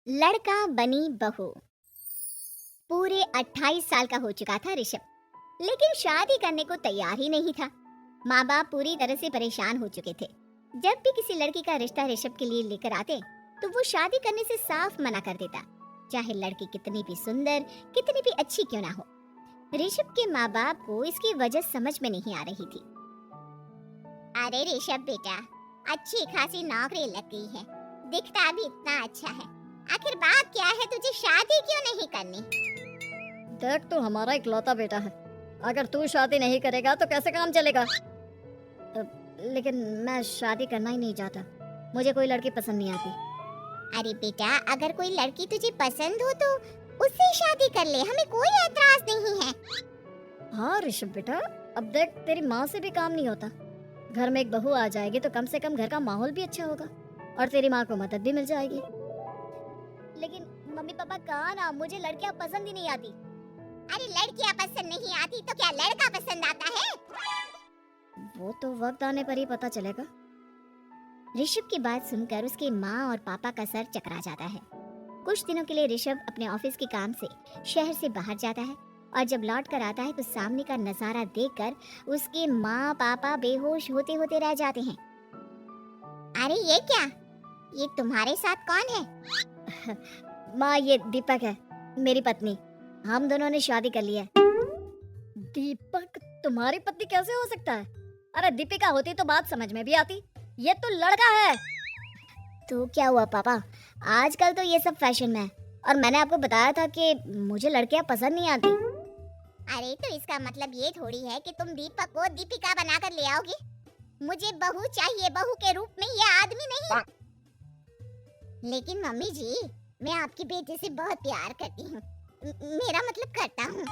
लड़का बनी बहू। पूरे 28 साल का हो चुका था ऋषभ, लेकिन शादी करने को तैयार ही नहीं था। माँ बाप पूरी तरह से परेशान हो चुके थे। जब भी किसी लड़की का रिश्ता ऋषभ के लिए लेकर आते तो वो शादी करने से साफ मना कर देता, चाहे लड़की कितनी भी सुंदर, कितनी भी अच्छी क्यों ना हो। ऋषभ के माँ बाप को इसकी वजह समझ में नहीं आ रही थी। अरे ऋषभ बेटा, अच्छी खासी नौकरी लग गई है, दिखता भी इतना अच्छा है, आखिर बात क्या है, तुझे शादी क्यों नहीं करनी? देख, तू हमारा इकलौता बेटा है, अगर तू शादी नहीं करेगा तो कैसे काम चलेगा? लेकिन मैं शादी करना ही नहीं चाहता, मुझे कोई लड़की पसंद नहीं आती। अरे बेटा, अगर कोई लड़की तुझे पसंद हो तो उससे शादी कर ले, हमें कोई एतराज नहीं है। हाँ ऋषभ बेटा, अब देख, तेरी माँ से भी काम नहीं होता। घर में एक बहू आ जाएगी तो कम से कम घर का माहौल भी अच्छा होगा और तेरी माँ को मदद भी मिल जाएगी। लेकिन मम्मी पापा कहा ना, मुझे लड़कियां पसंद ही नहीं आती। अरे लड़कियां पसंद नहीं आती तो क्या लड़का पसंद आता है? वो तो वक्त आने पर ही पता चलेगा। ऋषभ की बात सुनकर उसके माँ और पापा का सर चकरा जाता है। कुछ दिनों के लिए ऋषभ अपने ऑफिस के काम से शहर से बाहर जाता है और जब लौट कर आता है तो सामने का नजारा देखकर उसके माँ पापा बेहोश होते होते रह जाते हैं। अरे ये क्या, ये तुम्हारे साथ कौन है? माँ, ये दीपक है, मेरी पत्नी। हम दोनों ने शादी कर ली है। दीपक तुम्हारी पत्नी कैसे हो सकता है? अरे दीपिका होती तो बात समझ में भी आती, ये तो लड़का है। तो क्या हुआ पापा, आजकल तो ये सब फैशन में है और मैंने आपको बताया था कि मुझे लड़कियां पसंद नहीं आती। अरे तो इसका मतलब ये थोड़ी है कि तुम दीपक को दीपिका बनाकर ले आओगे। मुझे बहू चाहिए, बहू के रूप में, ये आदमी नहीं। लेकिन मम्मी जी, मैं आपके बेटे से बहुत प्यार करती हूँ, मेरा मतलब करता हूँ।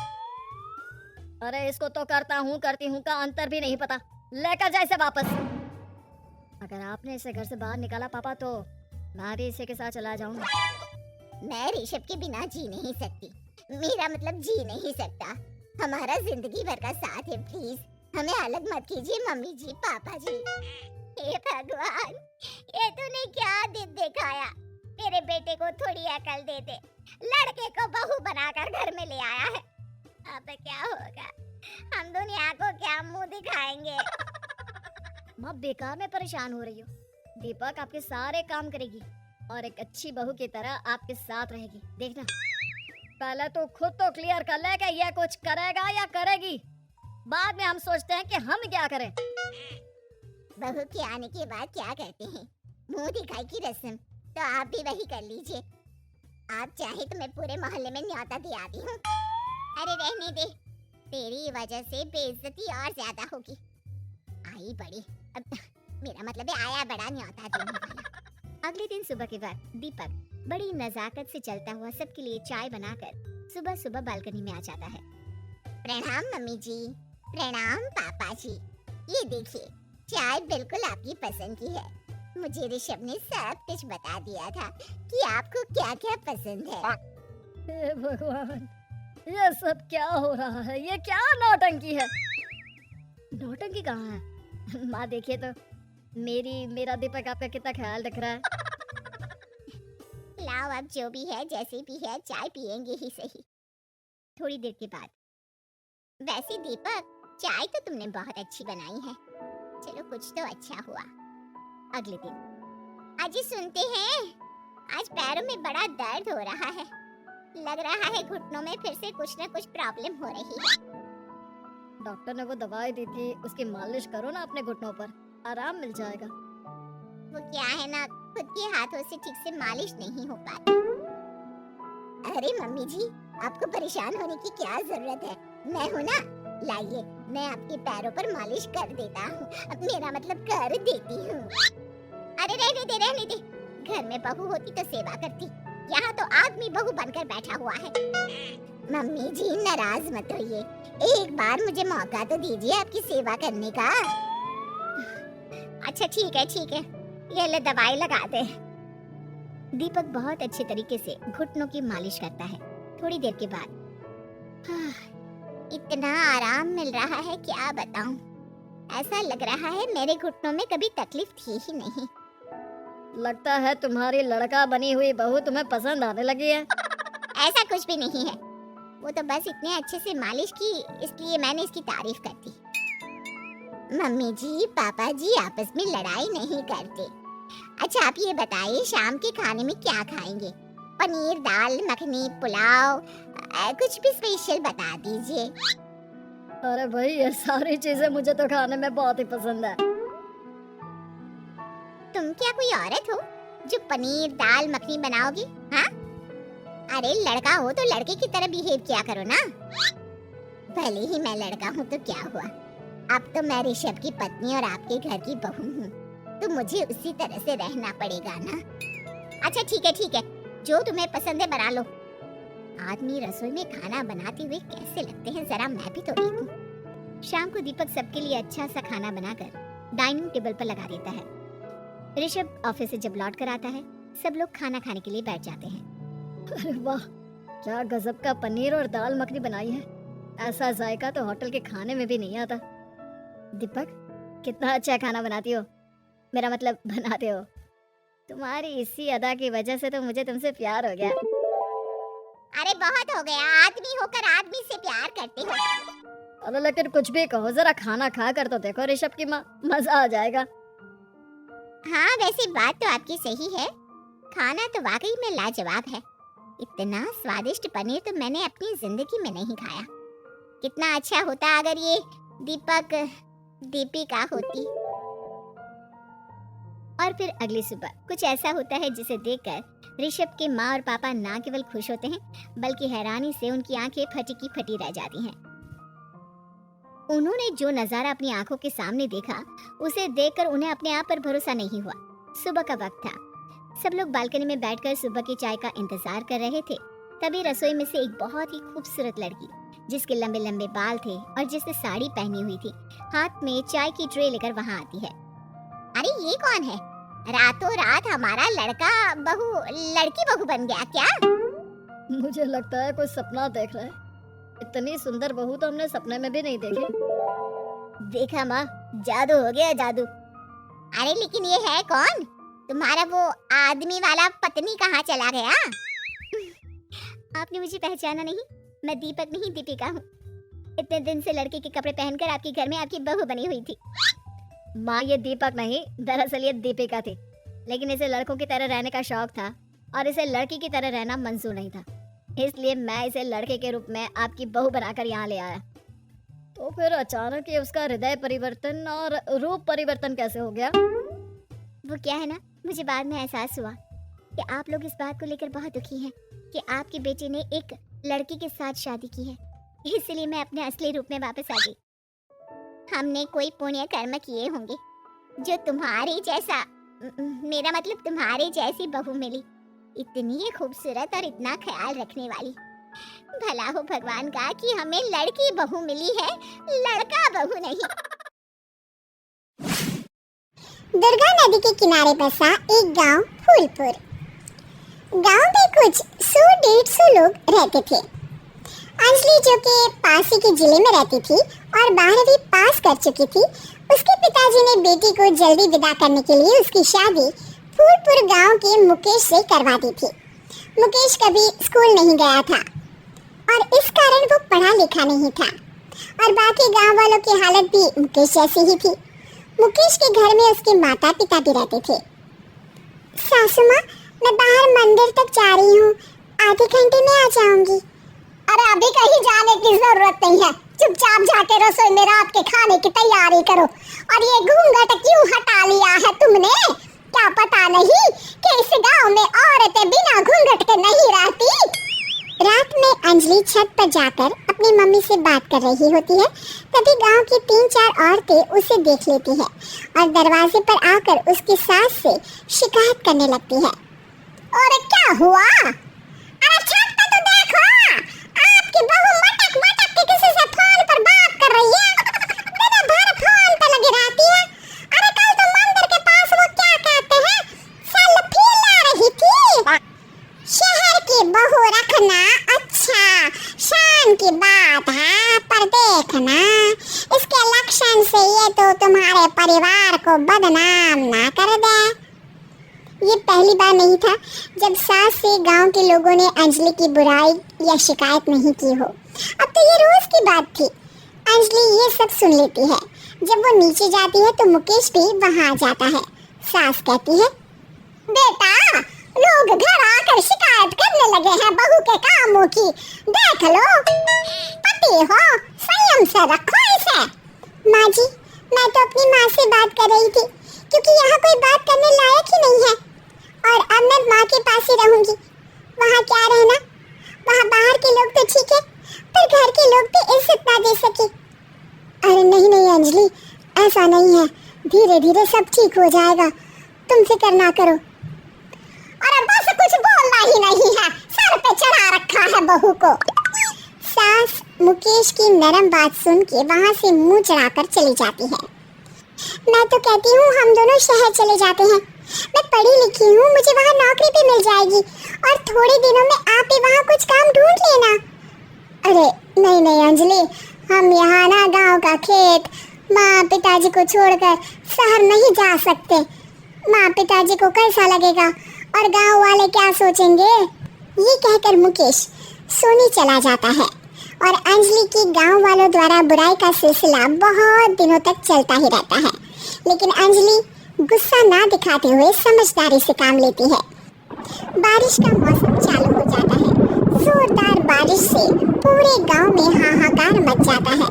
अरे इसको तो करता हूँ करती हूँ का अंतर भी नहीं पता, लेकर जा इसे वापस। अगर आपने इसे घर से बाहर निकाला पापा तो मैं भी इसे के साथ चला जाऊंगा। मैं ऋषभ के बिना जी नहीं सकती, मेरा मतलब जी नहीं सकता। हमारा जिंदगी भर का साथ है, प्लीज हमें अलग मत कीजिए मम्मी जी, पापा जी। हे भगवान, ये तूने क्या दिन दिखाया? मेरे बेटे को थोड़ी अकल दे दे, लड़के को बहू बनाकर घर में ले आया है। अब क्या होगा, हम दुनिया को क्या मुंह दिखाएंगे? माँ, बेकार में परेशान हो रही हो। दीपक आपके सारे काम करेगी और एक अच्छी बहू की तरह आपके साथ रहेगी, देखना। पहले तो खुद तो क्लियर कर ले कि ये कुछ करेगा या करेगी, बाद में हम सोचते हैं कि हम क्या करें। बहू के आने के बाद क्या करते हैं, मुंह दिखाई की रस्म, तो आप भी वही कर लीजिए। आप चाहे तो मैं पूरे मोहल्ले में न्योता दे आती हूँ। अरे रहने दे, तेरी वजह से बेइज्जती और ज्यादा होगी। आई बड़ी, अब मेरा मतलब है आया बड़ा न्योता देने वाला। अगले दिन सुबह के वक्त दीपक बड़ी नजाकत से चलता हुआ सबके लिए चाय बनाकर सुबह सुबह बालकनी में आ जाता है। प्रणाम मम्मी जी, प्रणाम पापा जी। ये देखिए, चाय बिल्कुल आपकी पसंद की है। मुझे ऋषभ ने सब कुछ बता दिया था कि आपको क्या क्या पसंद है। हे भगवान, ये सब क्या हो रहा है? ये क्या नौटंकी है? नौटंकी कहाँ है? माँ देखिए तो, मेरा दीपक आपका कितना ख्याल रख रहा है। लाओ, अब जो भी है जैसे भी है, चाय पियेंगे ही सही। थोड़ी देर के बाद, वैसे दीपक, चाय तो तुमने बहुत अच्छी बनाई है, चलो कुछ तो अच्छा हुआ। अगले दिन, अजी सुनते हैं, आज पैरों में बड़ा दर्द हो रहा है, लग रहा है घुटनों में फिर से कुछ न कुछ प्रॉब्लम हो रही है। डॉक्टर ने वो दवाई दी थी, उसकी मालिश करो ना अपने घुटनों पर, आराम मिल जाएगा। वो क्या है ना, खुद के हाथों से ठीक से मालिश नहीं हो पाती। अरे मम्मी जी, आपको परेशान होने की क्या जरूरत है, मैं हूँ ना, लाइए मैं आपके पैरों पर मालिश कर देता हूँ, अब मेरा मतलब कर देती हूँ। अरे रहने दे, घर में बहू होती तो सेवा करती, यहाँ तो आदमी बहू बनकर बैठा हुआ है। मम्मी जी नाराज मत होइए, एक बार मुझे मौका तो दीजिए आपकी सेवा करने का। अच्छा ठीक है, ये ले दवाई लगा दे। दीपक बहुत अच्छे तरीके से घुटनों की मालिश करता है। थोड़ी देर के बाद, इतना आराम मिल रहा है क्या बताऊं, ऐसा लग रहा है मेरे घुटनों में कभी तकलीफ थी ही नहीं। लगता है तुम्हारी लड़का बनी हुई बहू तुम्हें पसंद आने लगी है। ऐसा कुछ भी नहीं है, वो तो बस इतने अच्छे से मालिश की इसलिए मैंने इसकी तारीफ कर दी। मम्मी जी पापा जी आपस में लड़ाई नहीं करते। अच्छा आप ये बताइए शाम के खाने में क्या खाएंगे? पनीर दाल मखनी पुलाव कुछ भी स्पेशल बता दीजिए। अरे भाई ये सारी चीजें मुझे तो खाने में बहुत ही पसंद है। तुम क्या कोई औरत हो जो पनीर दाल मखनी बनाओगी? हाँ अरे लड़का हो तो लड़के की तरह बिहेव किया करो ना। भले ही मैं लड़का हूँ तो क्या हुआ, अब तो मैं ऋषभ की पत्नी और आपके घर की बहू हूँ, तो मुझे उसी तरह से रहना पड़ेगा ना। अच्छा ठीक है जो तुम्हें पसंद है बना लो। आदमी रसोई में खाना बनाते हुए कैसे लगते हैं जरा मैं भी तो देखूं। शाम को दीपक सबके लिए अच्छा सा खाना बनाकर डाइनिंग टेबल पर लगा देता है। ऋषभ ऑफिस से जब लौट कर आता है सब लोग खाना खाने के लिए बैठ जाते हैं। अरे वाह क्या गजब का पनीर और दाल मखनी बनाई है, ऐसा जायका तो होटल के खाने में भी नहीं आता। दीपक कितना अच्छा खाना बनाती हो, मेरा मतलब बनाते हो। तुम्हारी इसी अदा की वजह से तो मुझे तुमसे प्यार हो गया। अरे बहुत हो गया, आदमी होकर आदमी से प्यार करते हो। अरे लेकिन कुछ भी कहो जरा खाना खा कर तो देखो ऋषभ की माँ, मजा आ जाएगा। हाँ वैसे बात तो आपकी सही है, खाना तो वाकई में लाजवाब है। इतना स्वादिष्ट पनीर तो मैंने अपनी जिंदगी में नहीं खाया। कितना अच्छा होता अगर ये दीपिका होती। और फिर अगली सुबह कुछ ऐसा होता है जिसे देखकर ऋषभ के माँ और पापा ना केवल खुश होते हैं बल्कि हैरानी से उनकी आंखें फटी की फटी रह जाती हैं। उन्होंने जो नजारा अपनी आंखों के सामने देखा उसे देखकर उन्हें अपने आप पर भरोसा नहीं हुआ। सुबह का वक्त था, सब लोग बालकनी में बैठकर सुबह की चाय का इंतजार कर रहे थे। तभी रसोई में से एक बहुत ही खूबसूरत लड़की जिसके लंबे लंबे बाल थे और जिसने साड़ी पहनी हुई थी हाथ में चाय की ट्रे लेकर वहाँ आती है। अरे ये कौन है? रातों रात हमारा लड़की बहू बन गया क्या? मुझे लगता है कोई सपना देख रहा है, इतनी सुंदर बहू तो हमने सपने में भी नहीं देखी। देखा माँ, जादू हो गया जादू। अरे लेकिन ये है कौन? तुम्हारा वो आदमी वाला पत्नी कहाँ चला गया? आपने मुझे पहचाना नहीं? मैं दीपक नहीं दीपिका हूँ। इतने दिन से लड़के के कपड़े पहनकर आपके घर में आपकी बहू बनी हुई थी। माँ ये दीपक नहीं, दरअसल ये दीपिका थी, लेकिन इसे लड़कों की तरह रहने का शौक था और इसे लड़की की तरह रहना मंजूर नहीं था, इसलिए मैं इसे लड़के के रूप में आपकी बहू बनाकर यहाँ ले आया। तो फिर अचानक ये उसका हृदय परिवर्तन और रूप परिवर्तन कैसे हो गया? वो क्या है ना, मुझे बाद में एहसास हुआ कि आप लोग इस बात को लेकर बहुत दुखी हैं कि आपकी बेटी ने एक लड़की के साथ शादी की है, इसलिए मैं अपने असली रूप में वापस आ गई। हमने कोई पुण्य कर्म किए होंगे जो तुम्हारी जैसा मेरा मतलब तुम्हारे जैसी बहू मिली, इतनी खूबसूरत और इतना ख्याल रखने वाली। भला हो भगवान का कि हमें लड़की बहू मिली है, लड़का बहू नहीं। दुर्गा नदी के किनारे बसा एक गांव फूलपुर। गांव में कुछ 100-150 लोग रहते थे। अंजलि जो कि पास ही के जिले में रहती थी और 12वीं पास कर चुकी थी, उसके पिताजी ने बेटी को जल्दी विदा करने के लिए उसकी शादी फूलपुर गांव के मुकेश से करवा दी थी। मुकेश कभी स्कूल नहीं गया था और इस कारण वो पढ़ा लिखा नहीं था और बाकी गांव वालों की हालत भी मुकेश जैसी ही थी। मुकेश के घर में उसके माता पिता भी रहते थे। सासू माँ, मैं बाहर मंदिर तक जा रही हूँ, आधे घंटे में आ जाऊंगी। अरे अभी कहीं जाने की जरूरत नहीं है, चुपचाप जाके रसोई में रात के खाने की तैयारी करो। और ये घूंघट क्यों हटा लिया है तुमने? क्या पता नहीं कि इस गांव में औरतें बिना घूंघट के नहीं रहती। रात में अंजलि छत पर जाकर अपनी मम्मी से बात कर रही होती है, तभी गांव की 3-4 औरतें उसे देख लेती है और दरवाजे पर आकर उसकी सास से शिकायत करने लगती है। और क्या हुआ? अरे छत पर तो देखो, आपकी बहू मटक मटक के किसी से फोन पर बात कर रही है। दिन भर फोन पे लगी रहती है। अरे कल तो मंदिर के पास वो क्या कहते हैं, सेल्फी ले रही थी। शहर की बहू रखना अच्छा शान की बात है, पर देखना इसके लक्षण से ये तो तुम्हारे परिवार को बदनाम ना कर दे। ये पहली बार नहीं था जब सास से गांव के लोगों ने अंजलि की बुराई या शिकायत नहीं की हो। अब तो ये रोज की बात थी। अंजलि ये सब सुन लेती है। जब वो नीचे जाती है तो मुकेश भी वहां आ जाता है। सास कहती है, बेटा लोग घर आकर शिकायत करने लगे हैं बहू के कामों की, देख लो। पति हो, संयम से रखो इसे। माँ जी, मैं तो अपनी माँ से बात कर रही थी क्योंकि यहाँ कोई बात करने लायक ही नहीं है और अब मैं माँ के पास ही रहूंगी। वहाँ क्या रहना, वहाँ बाहर के लोग तो ठीक है पर घर के लोग तो इज्जत ना दे सके। अरे नहीं नहीं अंजलि, ऐसा नहीं है, धीरे धीरे सब ठीक हो जाएगा, तुम फिक्र ना करो। अरे बस कुछ बोलना ही नहीं है, सर पे चढ़ा रखा है बहू को। सास मुकेश की नरम बात सुन के वहाँ से मुंह चढ़ाकर चली जाती है। मैं तो कहती हूँ हम दोनों शहर चले जाते हैं। मैं पढ़ी लिखी हूँ, मुझे वहाँ नौकरी भी मिल जाएगी और थोड़े दिनों में आप भी वहाँ कुछ काम ढूंढ लेना। अरे नहीं नहीं अंजलि, हम यहाँ ना गांव का खेत, माँ पिताजी को छोड़कर शहर नहीं जा सकते। माँ पिताजी को कैसा लगेगा और गांव वाले क्या सोचेंगे। ये कहकर मुकेश सोने चला जाता है और अंजलि की गांव वालों द्वारा बुराई का सिलसिला बहुत दिनों तक चलता ही रहता है। लेकिन अंजलि गुस्सा ना दिखाते हुए समझदारी से काम लेती है। बारिश का मौसम चालू हो जाता है। जोरदार बारिश से पूरे गांव में हाहाकार मच जाता है।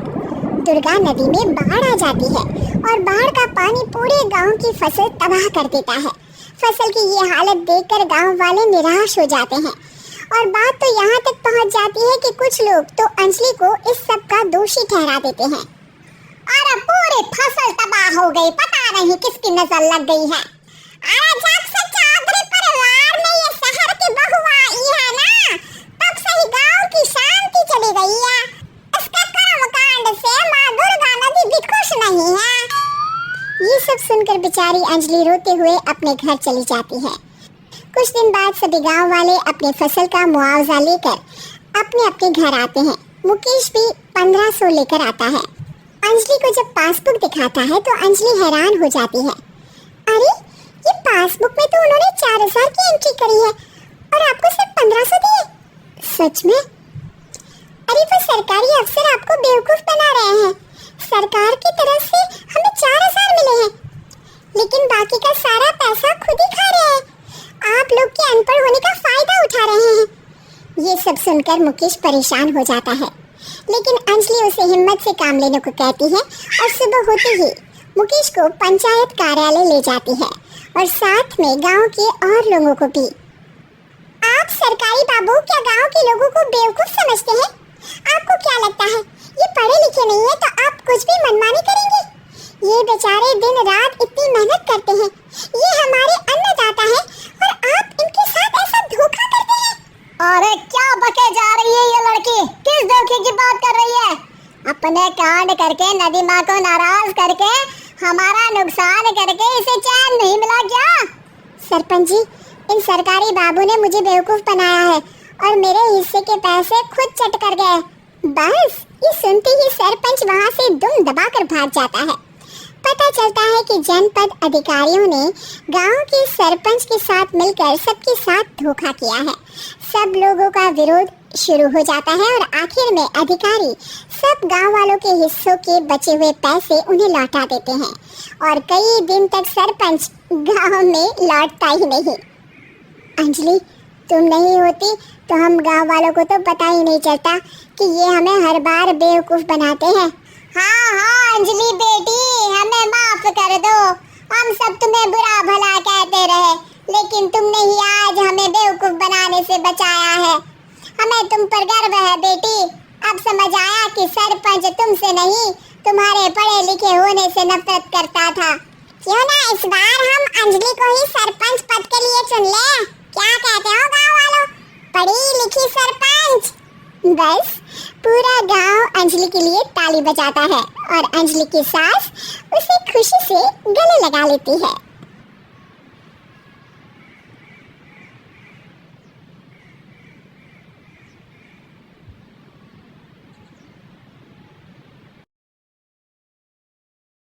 दुर्गा नदी में बाढ़ आ जाती है और बाढ़ का पानी पूरे गांव की फसल तबाह कर देता है। फसल की ये हालत देखकर गांव वाले निराश हो जाते हैं और बात तो यहाँ तक पहुँच जाती है कि कुछ लोग तो अंजलि को इस सब का दोषी ठहरा देते हैं। अरे पूरी फसल तबाह हो गई, पता नहीं किसकी नजर लग गई है। अरे जब से चौधरी परिवार में ये शहर की बहू आई है ना, तब से ही गांव की शांति चली गई है। इसके कर्मकांड से माँ दुर्गा नदी भी खुश नहीं है। ये सब सुनकर बेचारी अंजलि रोते हुए अपने घर चली जाती है। कुछ दिन बाद सभी गांव वाले अपनी फसल का मुआवजा लेकर अपने अपने घर आते हैं। मुकेश भी 1500 लेकर आता है। अंजलि को जब पासबुक दिखाता है तो अंजलि हैरान हो जाती है। अरे ये पासबुक में तो उन्होंने 4000 की एंट्री करी है और आपको सिर्फ 1500 दिए। सच में? अरे वो सरकारी अफसर आपको बेवकूफ बना रहे हैं। सरकार की तरफ से हमें 4000 मिले हैं लेकिन बाकी का सारा पैसा खुद ही खा रहे हैं। आप लोग के अनपढ़ होने का फायदा उठा रहे हैं। ये सब सुनकर मुकेश परेशान हो जाता है लेकिन अंजलि उसे हिम्मत से काम लेने को कहती है और सुबह होते ही मुकेश को पंचायत कार्यालय ले जाती है और साथ में गांव के और लोगों को भी। आप सरकारी बाबू क्या गांव के लोगों को बेवकूफ समझते हैं? आपको क्या लगता है ये पढ़े लिखे नहीं है तो आप कुछ भी मनमानी करेंगे? ये बेचारे दिन रात इतनी मेहनत करते हैं, ये हमारे अन्नदाता हैं और आप इनके साथ ऐसा धोखा करते हैं। अरे क्या बके जा रही है ये लड़की, किस धोखे की बात कर रही है? अपने कांड करके नदी माँ को नाराज करके हमारा नुकसान करके इसे चैन नहीं मिला क्या? सरपंच जी, इन सरकारी बाबू ने मुझे बेवकूफ बनाया है और मेरे हिस्से के पैसे खुद चट कर गए। बस ये सुनते ही सरपंच वहाँ से दुम दबाकर भाग जाता है। पता चलता है कि जनपद अधिकारियों ने गांव के सरपंच के साथ मिलकर सबके साथ धोखा किया है। सब लोगों का विरोध शुरू हो जाता है और आखिर में अधिकारी सब गांव वालों के हिस्सों के बचे हुए पैसे उन्हें लौटा देते हैं और कई दिन तक सरपंच गांव में लौटता ही नहीं। अंजलि, तुम नहीं होती तो हम गांव वालों को तो पता ही नहीं चलता कि ये हमें हर बार बेवकूफ बनाते हैं। हाँ हाँ अंजलि बेटी, हमें माफ कर दो। हम सब तुम्हें बुरा भला कहते रहे लेकिन तुमने ही आज हमें बेवकूफ बनाने से बचाया है। हमें तुम पर गर्व है बेटी। अब समझ आया कि सरपंच तुमसे नहीं तुम्हारे पढ़े लिखे होने से नफरत करता था। क्यों ना इस बार हम अंजलि को ही सरपंच पद के लिए चुन ले? क्या कहते हो गाँव वालों? पढ़ी लिखी सरपंच। बस पूरा गांव अंजलि के लिए ताली बजाता है और अंजलि की सास उसे खुशी से गले लगा लेती है।